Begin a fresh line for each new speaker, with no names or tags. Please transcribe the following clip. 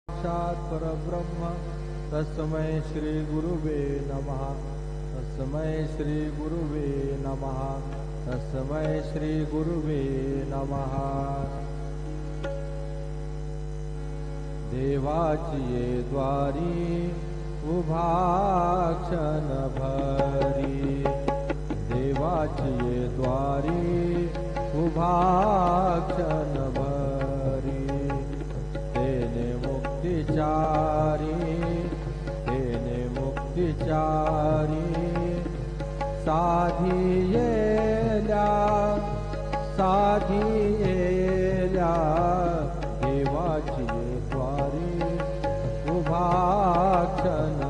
साक्षात् परब्रह्म तस्मै श्री गुरुवे नमः। तस्मै श्री गुरुवे नमः। तस्मै श्री गुरुवे नमः। देवाची ये द्वारी उभा क्षण भरी। देवाची ये द्वारी उभा क्षण भरी। तेने मुक्तिचारी तेने मुक्तिचारी साधी येल्या देवाची द्वारी उभा क्षण